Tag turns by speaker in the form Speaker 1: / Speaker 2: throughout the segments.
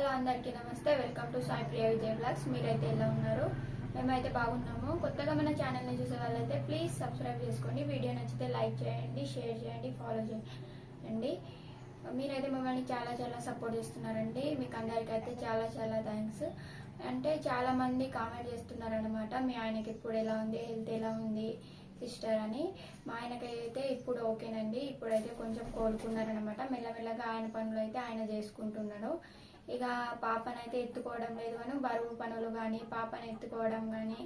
Speaker 1: Hello అందరికీ నమస్తే. Welcome to Sai Priya Vijay vlogs. మీరైతే ఎలా ఉన్నారు? మేమైతే బాగున్నాము. కొత్తగా మన ఛానల్ని చూసే వాళ్ళైతే ప్లీజ్ సబ్స్క్రైబ్ చేసుకోండి. వీడియో నచ్చితే లైక్ చేయండి, షేర్ చేయండి, ఫాలో చేయండి. మీరైతే మమ్మల్ని చాలా చాలా సపోర్ట్ చేస్తున్నారండి. మీకు అందరికీ అయితే చాలా చాలా థ్యాంక్స్. అంటే చాలా మంది కామెంట్ చేస్తున్నారు అనమాట, మీ ఆయనకి ఇప్పుడు ఎలా ఉంది, హెల్త్ ఎలా ఉంది సిస్టర్ అని. మా ఆయనకైతే ఇప్పుడు ఓకేనండి. ఇప్పుడైతే కొంచెం కోలుకున్నారనమాట. మెల్లమెల్లగా ఆయన పనులు అయితే ఆయన చేసుకుంటున్నాడు. ఇక పాపనైతే ఎత్తుకోవడం లేదు కానీ బరువు పనులు కానీ పాపని ఎత్తుకోవడం కానీ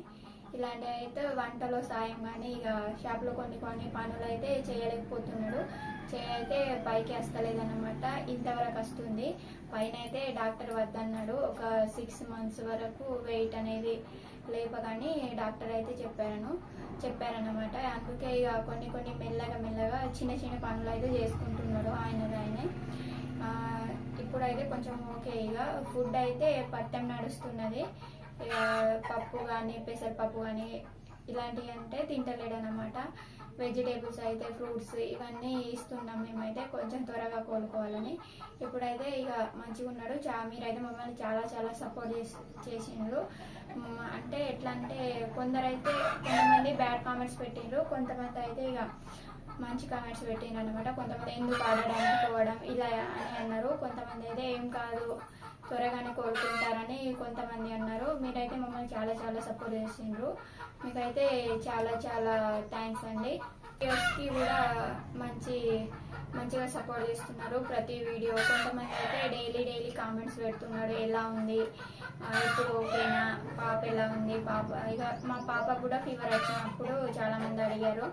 Speaker 1: ఇలాంటివి అయితే వంటలో సాయం కానీ ఇక షాప్లో కొన్ని కొన్ని పనులు అయితే చేయలేకపోతున్నాడు. అయితే పైకి వస్తలేదన్నమాట. ఇంతవరకు వస్తుంది. పైన అయితే డాక్టర్ వద్దన్నాడు. ఒక 6 months వరకు వెయిట్ అనేది లేపగాని డాక్టర్ అయితే చెప్పారనమాట. అందుకే ఇక కొన్ని మెల్లగా చిన్న చిన్న పనులు అయితే చేసుకుంటున్నాడు ఆయనే. ఇప్పుడైతే కొంచెం ఓకే. ఇక ఫుడ్ అయితే పట్టం నడుస్తున్నది. ఇక పప్పు కానీ పెసరపప్పు కానీ ఇలాంటివి అంటే తింటలేడు అనమాట. వెజిటేబుల్స్ అయితే ఫ్రూట్స్ ఇవన్నీ ఇస్తున్నాం మేమైతే కొంచెం త్వరగా కోలుకోవాలని. ఇప్పుడైతే ఇక మంచిగా ఉన్నాడు. మీరైతే మమ్మల్ని చాలా చాలా సపోర్ట్ చేసిండ్రు. అంటే ఎట్లా అంటే కొంతమంది బ్యాడ్ కామెంట్స్ పెట్టిండ్రు, కొంతమంది అయితే ఇక మంచి కామెంట్స్ పెట్టిండ్రు అనమాట. కొంతమంది ఎందుకు ఆడడానికి పోవడం ఇలా అని అన్నారు. కొంతమంది అయితే ఏం కాదు త్వరగానే కోలుకుంటారని కొంతమంది అన్నారు. మీరైతే మమ్మల్ని చాలా చాలా సపోర్ట్ చేసిండ్రు. మీకైతే చాలా చాలా థ్యాంక్స్ అండి. వీడియోస్కి కూడా మంచిగా సపోర్ట్ చేస్తున్నారు ప్రతి వీడియో. కొంతమంది అయితే డైలీ కామెంట్స్ పెడుతున్నారు, ఎలా ఉంది ఇప్పుడు ఓకేనా, పాప ఎలా ఉంది, పాప ఇక మా పాప కూడా ఫీవర్ వచ్చినప్పుడు చాలా మంది అడిగారు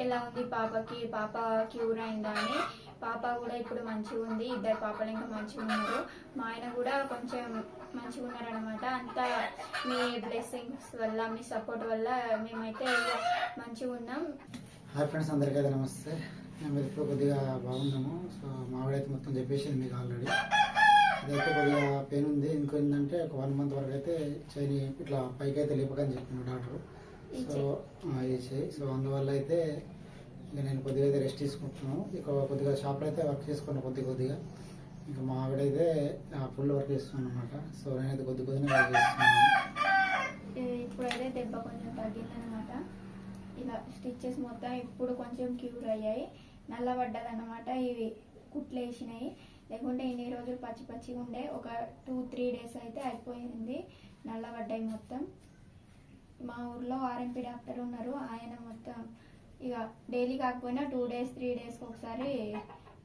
Speaker 1: ఎలా ఉంది పాపకి, పాప క్యూర్ అయిందా అని. పాప కూడా ఇప్పుడు మంచిగా ఉంది. 2 పాపలు ఇంకా మంచిగా ఉన్నారు. మా ఆయన కూడా కొంచెం మంచిగా ఉన్నారనమాట. అంతా మీ బ్లెస్సింగ్స్ వల్ల మీ సపోర్ట్ వల్ల మేమైతే మంచిగా ఉన్నాం.
Speaker 2: హాయ్ ఫ్రెండ్స్, అందరికీ అయితే నమస్తే. మేము ఇప్పుడు కొద్దిగా బాగున్నాము. సో మావిడైతే మొత్తం చెప్పేసింది మీకు ఆల్రెడీ. ఇదైతే కొద్దిగా పెయిన్ ఉంది. ఇంకేంటంటే ఒక 1 month వరకు అయితే చైని ఇట్లా పైకి అయితే లేపకని చెప్పింది డాక్టర్. సో అందువల్ల అయితే ఇక నేను కొద్దిగా అయితే రెస్ట్ తీసుకుంటున్నాను. ఇక కొద్దిగా షాప్లో అయితే వర్క్ చేసుకున్నాను కొద్దిగా. ఇంకా మా ఆవిడైతే ఫుల్ వర్క్ చేస్తున్నాను అనమాట. సో నేనైతే కొద్దిగా వర్క్ చేస్తున్నాను.
Speaker 1: ఇప్పుడైతే దెబ్బ కొంచెం తగ్గిందనమాట. ఇలా స్టిచ్చెస్ మొత్తం ఇప్పుడు కొంచెం క్యూర్ అయ్యాయి. నల్లబడ్డదన్నమాట. ఇవి కుట్లు వేసినాయి. లేకుంటే ఇన్ని రోజులు పచ్చిగా ఉండే. ఒక 2-3 days అయితే అయిపోయింది. నల్లబడ్డాయి మొత్తం. మా ఊర్లో ఆర్ఎంపీ డాక్టర్ ఉన్నారు. ఆయన మొత్తం ఇక డైలీ కాకపోయినా 2 days 3 days ఒకసారి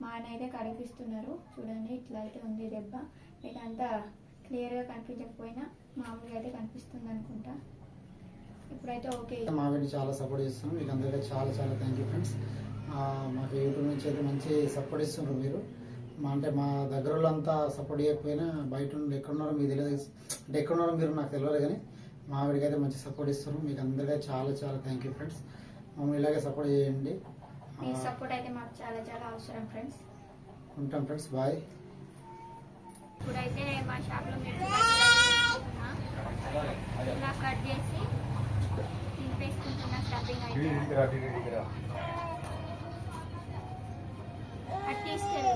Speaker 1: మా ఆయన అయితే కడిపిస్తున్నారు. చూడండి ఇట్లా అయితే ఉంది దెబ్బ. మీకు అంతా క్లియర్గా కనిపించకపోయినా మామూలుగా అయితే కనిపిస్తుంది అనుకుంటా. ఇప్పుడైతే ఓకే.
Speaker 2: మా వీడిని చాలా సపోర్ట్ చేస్తున్నాం. మీకు అందరికీ చాలా చాలా థ్యాంక్ యూ ఫ్రెండ్స్. మాకు యూట్యూబ్ నుంచి అయితే మంచి సపోర్ట్ ఇస్తున్నారు మీరు. అంటే మా దగ్గర వాళ్ళంతా సపోర్ట్ చేయకపోయినా బయట నుండి ఎక్కడున్నారో మీకు తెలియదు, అంటే ఎక్కడున్నారో మీరు నాకు తెలియదు. కానీ మా వీడికి అయితే మంచి సపోర్ట్ ఇస్తున్నారు. మీకు అందరికీ చాలా చాలా థ్యాంక్ యూ ఫ్రెండ్స్. మమ్మల్ని ఇలాగే సపోర్ట్ చేయండి.
Speaker 1: మీ సపోర్ట్ అయితే మాకు చాలా చాలా అవసరం ఫ్రెండ్స్.
Speaker 2: ఉంటాం ఫ్రెండ్స్, బాయ్.
Speaker 1: ఇప్పుడైతే మా షాప్లో ఇలా కట్ చేసి తినిపేసుకుంటున్నా. స్టఫింగ్ అయితే అది తీసుకెళ్ళి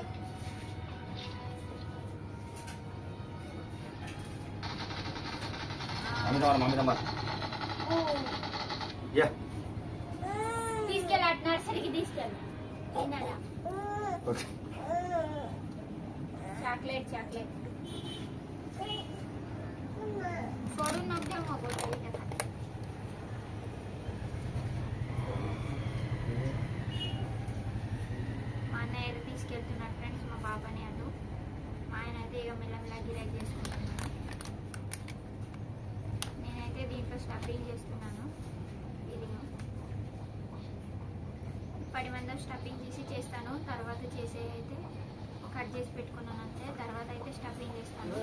Speaker 1: తీసుకెళ్ళి నర్సరీకి తీసుకెళ్ళి తిన్నాడా. చాక్లెట్ ఫోన్ నొక్కాము. మా అన్నయ్య అయితే తీసుకెళ్తున్నారు ఫ్రెండ్స్ మా పాపని అటు. మా ఆయన అయితే ఇక మెల్లమెల్ల గిరాక్ చేసుకుంటున్నాను. నేనైతే దీంట్లో స్టఫింగ్ చేస్తున్నాను. ఇది 10 మంది స్టఫింగ్ చేస్తాను. తర్వాత చేసే అయితే కట్ చేసి పెట్టుకున్నాను అంతే. తర్వాత అయితే స్టఫింగ్ చేస్తాను.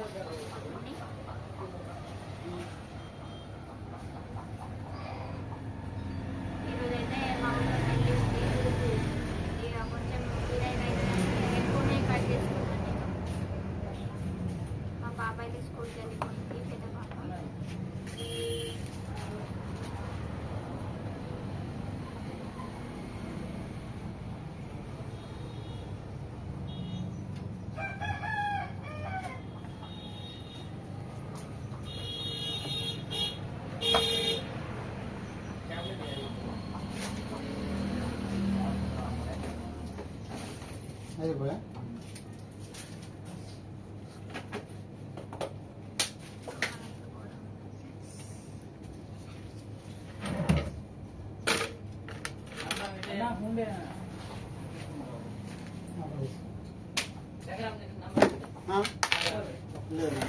Speaker 1: ఈరోజైతే మా ఊళ్ళో పెళ్ళి ఉంది. ఇక కొంచెం గిరాకీ అయితే ఎక్కువనే కట్ చేసుకున్నాను నేను. మా పాప అయితే స్కూల్కి వెళ్ళిపోయింది, పెద్ద పాప.
Speaker 2: అయిపోయా లేదు